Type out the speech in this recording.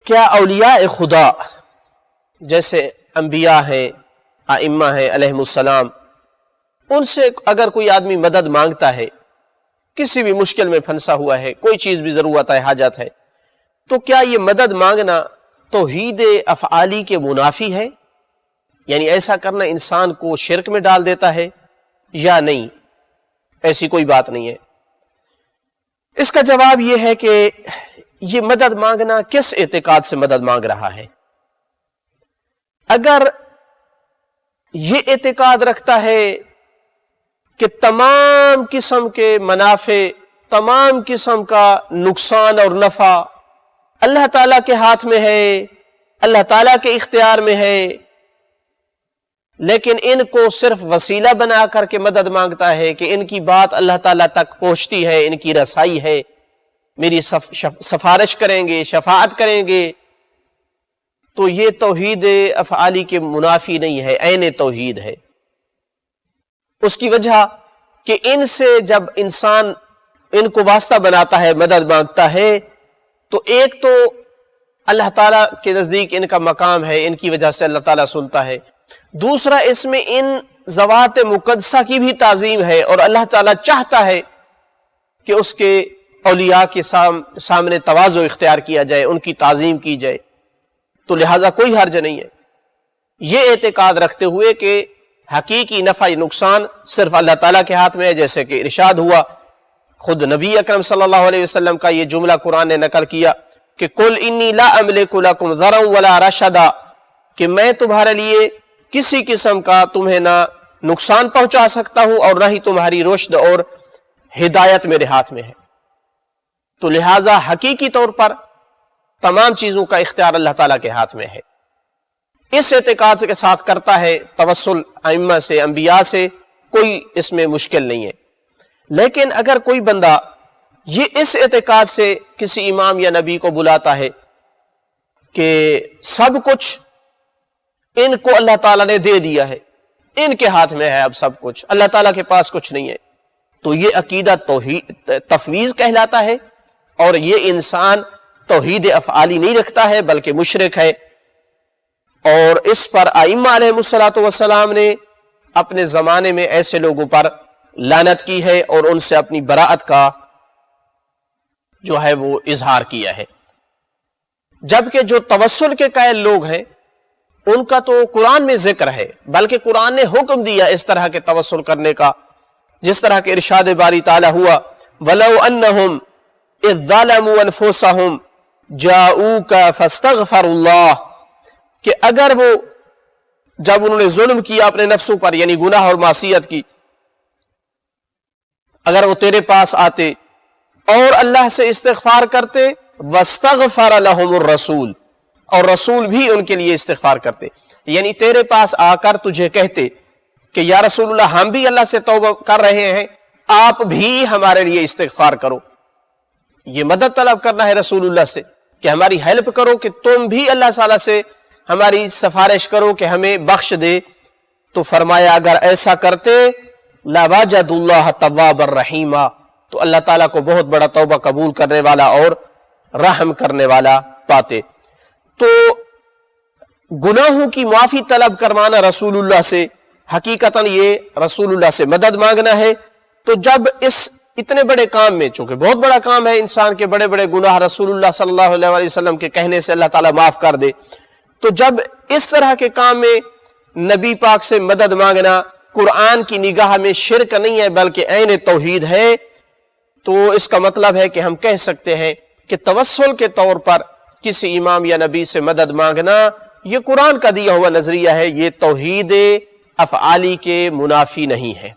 کیا اولیاء خدا جیسے انبیاء ہیں، ائمہ ہیں علیہم السلام، ان سے اگر کوئی آدمی مدد مانگتا ہے، کسی بھی مشکل میں پھنسا ہوا ہے، کوئی چیز بھی ضرورت ہے، حاجت ہے، تو کیا یہ مدد مانگنا توحید افعالی کے منافی ہے؟ یعنی ایسا کرنا انسان کو شرک میں ڈال دیتا ہے یا نہیں؟ ایسی کوئی بات نہیں ہے۔ اس کا جواب یہ ہے کہ یہ مدد مانگنا کس اعتقاد سے مدد مانگ رہا ہے؟ اگر یہ اعتقاد رکھتا ہے کہ تمام قسم کے منافع، تمام قسم کا نقصان اور نفع اللہ تعالیٰ کے ہاتھ میں ہے، اللہ تعالیٰ کے اختیار میں ہے، لیکن ان کو صرف وسیلہ بنا کر کے مدد مانگتا ہے کہ ان کی بات اللہ تعالیٰ تک پہنچتی ہے، ان کی رسائی ہے، میری سفارش کریں گے، شفاعت کریں گے، تو یہ توحید افعالی کے منافی نہیں ہے، عین توحید ہے۔ اس کی وجہ کہ ان سے جب انسان ان کو واسطہ بناتا ہے، مدد مانگتا ہے، تو ایک تو اللہ تعالیٰ کے نزدیک ان کا مقام ہے، ان کی وجہ سے اللہ تعالیٰ سنتا ہے، دوسرا اس میں ان ذوات مقدسہ کی بھی تعظیم ہے، اور اللہ تعالیٰ چاہتا ہے کہ اس کے اولیاء کے سامنے تواضع اختیار کیا جائے، ان کی تعظیم کی جائے، تو لہٰذا کوئی حرج نہیں ہے۔ یہ اعتقاد رکھتے ہوئے کہ حقیقی نفع نقصان صرف اللہ تعالیٰ کے ہاتھ میں ہے، جیسے کہ ارشاد ہوا، خود نبی اکرم صلی اللہ علیہ وسلم کا یہ جملہ قرآن نے نقل کیا کہ قُلْ إِنِّي لَا أَمْلِكُ لَكُمْ ضَرًّا وَلَا رَشَدًا، کہ میں تمہارے لیے کسی قسم کا تمہیں نہ نقصان پہنچا سکتا ہوں اور نہ ہی تمہاری رشد اور ہدایت میرے ہاتھ میں ہے۔ تو لہٰذا حقیقی طور پر تمام چیزوں کا اختیار اللہ تعالیٰ کے ہاتھ میں ہے۔ اس اعتقاد کے ساتھ کرتا ہے توسل ائمہ سے، انبیاء سے، کوئی اس میں مشکل نہیں ہے۔ لیکن اگر کوئی بندہ یہ اس اعتقاد سے کسی امام یا نبی کو بلاتا ہے کہ سب کچھ ان کو اللہ تعالیٰ نے دے دیا ہے، ان کے ہاتھ میں ہے اب سب کچھ، اللہ تعالیٰ کے پاس کچھ نہیں ہے، تو یہ عقیدہ تفویض کہلاتا ہے، اور یہ انسان توحید افعالی نہیں رکھتا ہے بلکہ مشرک ہے۔ اور اس پر ائمہ علیہ السلام نے اپنے زمانے میں ایسے لوگوں پر لعنت کی ہے اور ان سے اپنی براءت کا جو ہے وہ اظہار کیا ہے۔ جبکہ جو توسل کے قائل لوگ ہیں ان کا تو قرآن میں ذکر ہے، بلکہ قرآن نے حکم دیا اس طرح کے توسل کرنے کا، جس طرح کے ارشاد باری تعالیٰ ہوا وَلَوْ أَنَّهُمْ إِذْ ظَلَمُوا أَنفُسَهُمْ جَاءُوكَ فَاسْتَغْفَرُوا اللَّهَ، کہ اگر وہ جب انہوں نے ظلم کیا اپنے نفسوں پر، یعنی گناہ اور معصیت کی، اگر وہ تیرے پاس آتے اور اللہ سے استغفار کرتے، وَاسْتَغْفَرَ لَهُمُ الرَّسُولُ، اور رسول بھی ان کے لیے استغفار کرتے، یعنی تیرے پاس آ کر تجھے کہتے کہ یا رسول اللہ ہم بھی اللہ سے توبہ کر رہے ہیں، آپ بھی ہمارے لیے استغفار کرو۔ یہ مدد طلب کرنا ہے رسول اللہ سے کہ ہماری ہیلپ کرو، کہ تم بھی اللہ تعالیٰ سے ہماری سفارش کرو کہ ہمیں بخش دے۔ تو فرمایا اگر ایسا کرتے لَوَجَدُوا اللَّهَ تَوَّابًا رَحِيمًا، تو اللہ تعالیٰ کو بہت بڑا توبہ قبول کرنے والا اور رحم کرنے والا پاتے۔ تو گناہوں کی معافی طلب کروانا رسول اللہ سے، حقیقتاً یہ رسول اللہ سے مدد مانگنا ہے۔ تو جب اس اتنے بڑے کام میں، چونکہ بہت بڑا کام ہے، انسان کے بڑے بڑے گناہ رسول اللہ صلی اللہ علیہ وسلم کے کہنے سے اللہ تعالیٰ معاف کر دے، تو جب اس طرح کے کام میں نبی پاک سے مدد مانگنا قرآن کی نگاہ میں شرک نہیں ہے بلکہ عین توحید ہے، تو اس کا مطلب ہے کہ ہم کہہ سکتے ہیں کہ توسل کے طور پر کسی امام یا نبی سے مدد مانگنا یہ قرآن کا دیا ہوا نظریہ ہے، یہ توحید افعالی کے منافی نہیں ہے۔